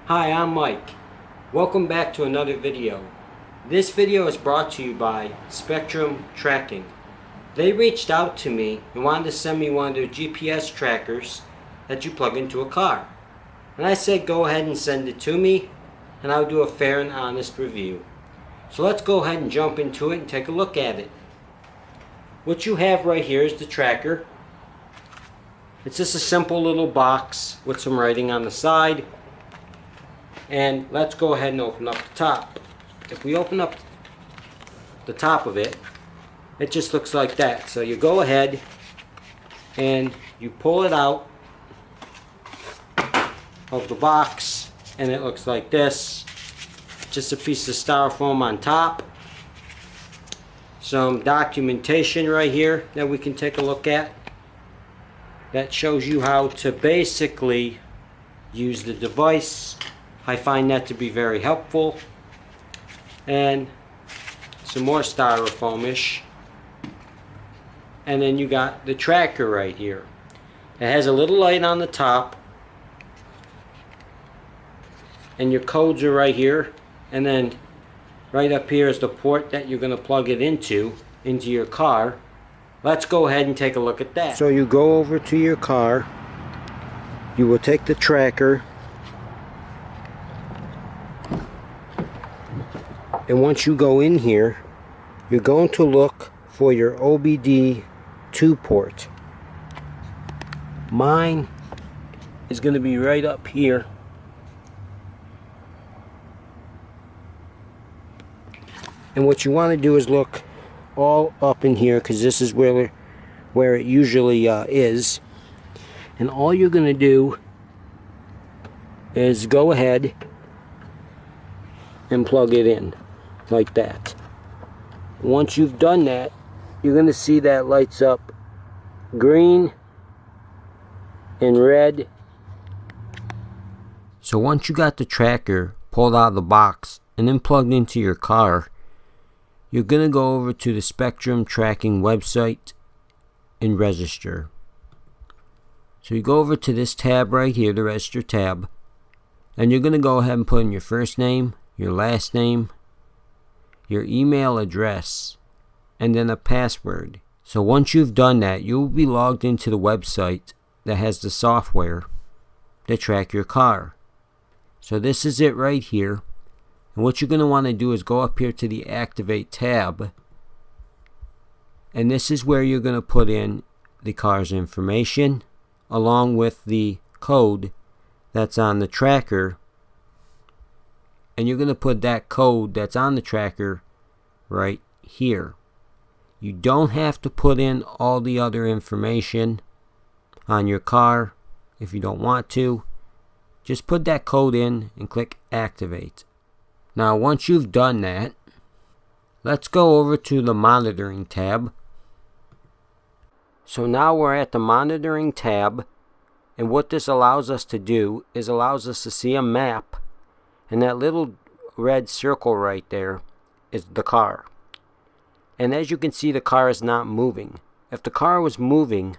Hi, I'm Mike. Welcome back to another video. This video is brought to you by Spectrum Tracking. They reached out to me and wanted to send me one of their GPS trackers that you plug into a car. And I said go ahead and send it to me and I'll do a fair and honest review. So let's go ahead and jump into it and take a look at it. What you have right here is the tracker. It's just a simple little box with some writing on the side. And let's go ahead and open up the top. If we open up the top of it, it just looks like that. So you go ahead and you pull it out of the box and it looks like this. Just a piece of styrofoam on top. Some documentation right here that we can take a look at that shows you how to basically use the device. I find that to be very helpful. And some more styrofoam-ish. And then you got the tracker right here. It has a little light on the top. And your codes are right here. And then right up here is the port that you're going to plug it into your car. Let's go ahead and take a look at that. So you go over to your car. You will take the tracker. And once you go in here, you're going to look for your OBD2 port. Mine is going to be right up here. And what you want to do is look all up in here, because this is where it usually is. And all you're going to do is go ahead and plug it in like that. Once you've done that, you're going to see that lights up green and red. So once you got the tracker pulled out of the box and then plugged into your car, you're going to go over to the Spectrum Tracking website and register. So you go over to this tab right here, the register tab, and you're going to go ahead and put in your first name, your last name, your email address, and then a password. So once you've done that, you'll be logged into the website that has the software to track your car. So this is it right here. And what you're going to want to do is go up here to the Activate tab. And this is where you're going to put in the car's information along with the code that's on the tracker. And you're going to put that code that's on the tracker right here. You don't have to put in all the other information on your car if you don't want to. Just put that code in and click Activate. Now once you've done that, let's go over to the Monitoring tab. So now we're at the Monitoring tab, and what this allows us to do is allows us to see a map, and that little red circle right there is the car. And as you can see, the car is not moving. If the car was moving,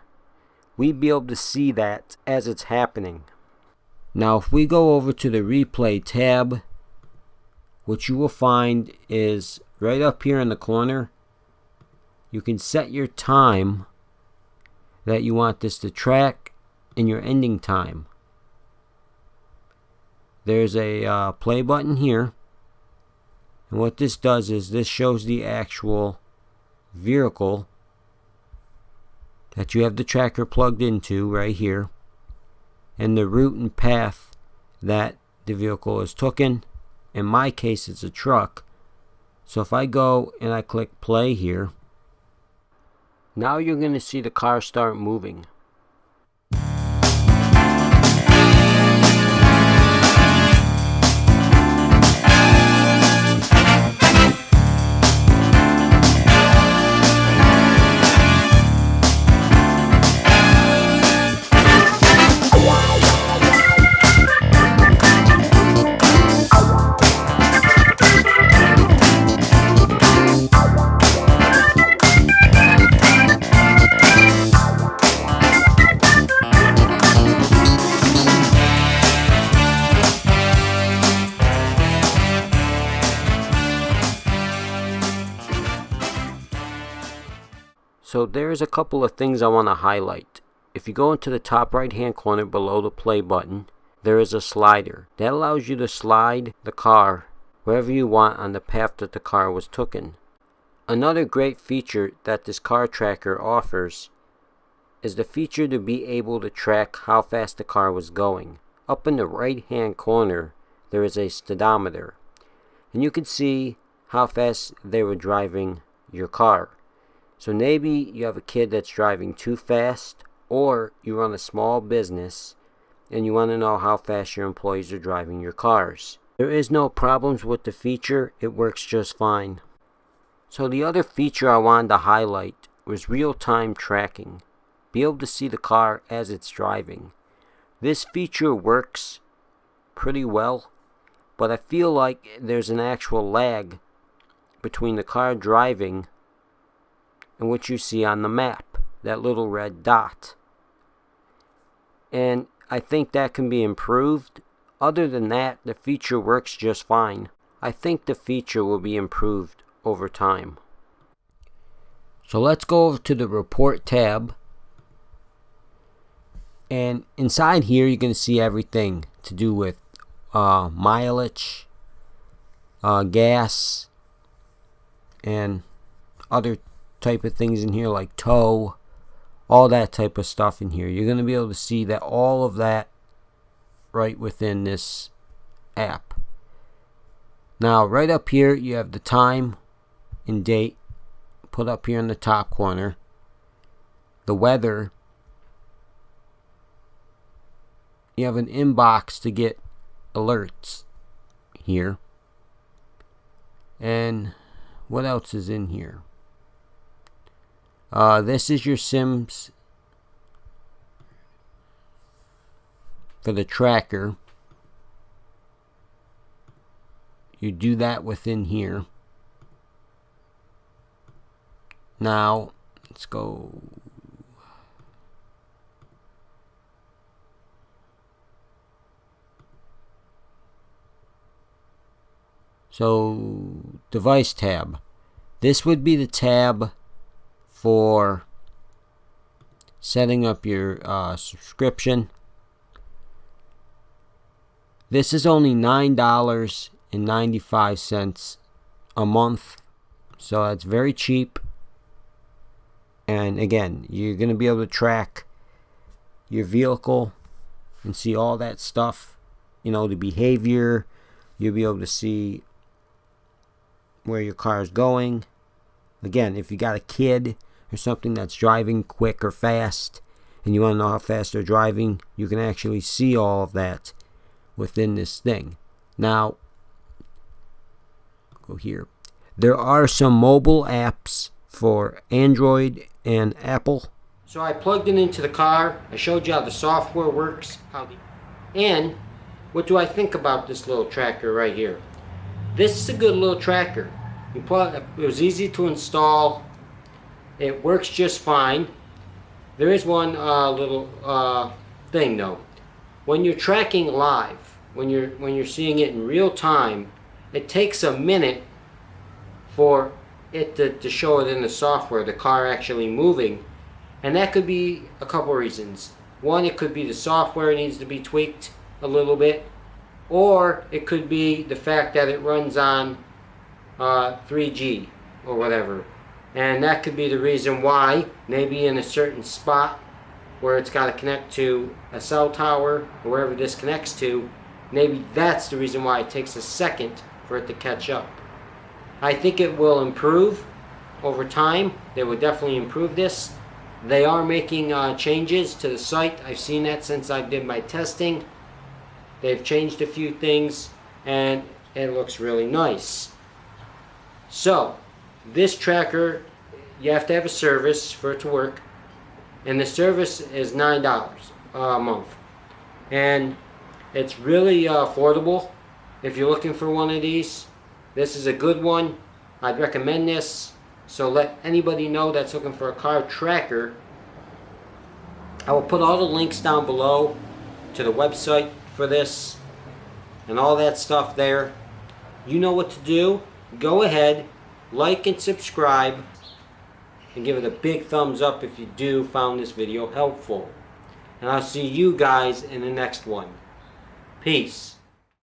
we'd be able to see that as it's happening. Now if we go over to the Replay tab, what you will find is right up here in the corner, you can set your time that you want this to track and your ending time. There's a play button here, and what this does is this shows the actual vehicle that you have the tracker plugged into right here, and the route and path that the vehicle is taken. In my case, it's a truck. So if I go and I click play here, now you're going to see the car start moving. So there's a couple of things I want to highlight. If you go into the top right hand corner below the play button, there is a slider. That allows you to slide the car wherever you want on the path that the car was taken. Another great feature that this car tracker offers is the feature to be able to track how fast the car was going. Up in the right hand corner there is a speedometer, and you can see how fast they were driving your car. So maybe you have a kid that's driving too fast, or you run a small business and you want to know how fast your employees are driving your cars. There is no problems with the feature, it works just fine. So the other feature I wanted to highlight was real-time tracking. Be able to see the car as it's driving. This feature works pretty well, but I feel like there's an actual lag between the car driving and what you see on the map, that little red dot. And I think that can be improved. Other than that, the feature works just fine. I think the feature will be improved over time. So let's go over to the report tab, and inside here you're going to see everything to do with mileage, gas, and other type of things in here like tow, all that type of stuff in here. You're going to be able to see that all of that right within this app. Now right up here you have the time and date put up here in the top corner, the weather, you have an inbox to get alerts here, and what else is in here? This is your Sims for the tracker. You do that within here. Now let's go. So device tab. This would be the tab for setting up your subscription. This is only $9.95 a month, so that's very cheap. And again, you're going to be able to track your vehicle and see all that stuff, you know, the behavior. You'll be able to see where your car is going. Again, if you got a kid or something that's driving quick or fast and you want to know how fast they're driving, you can actually see all of that within this thing. Now, go here. There are some mobile apps for Android and Apple. So I plugged it into the car. I showed you how the software works. And what do I think about this little tracker right here? This is a good little tracker. It was easy to install. It works just fine. There is one little thing though. When you're tracking live, when you're seeing it in real time, it takes a minute for it to show it in the software, the car actually moving. And that could be a couple reasons. One, it could be the software needs to be tweaked a little bit, or it could be the fact that it runs on 3G or whatever, and that could be the reason why. Maybe in a certain spot where it's got to connect to a cell tower or wherever this connects to, maybe that's the reason why it takes a second for it to catch up. I think it will improve over time. They will definitely improve this. They are making changes to the site. I've seen that since I did my testing. They've changed a few things and it looks really nice. So this tracker, you have to have a service for it to work, and the service is $9 a month, and it's really affordable. If you're looking for one of these, this is a good one. I'd recommend this. So let anybody know that's looking for a car tracker. I will put all the links down below to the website for this and all that stuff there. You know what to do. Go ahead, like and subscribe, and give it a big thumbs up if you do found this video helpful. And I'll see you guys in the next one. Peace.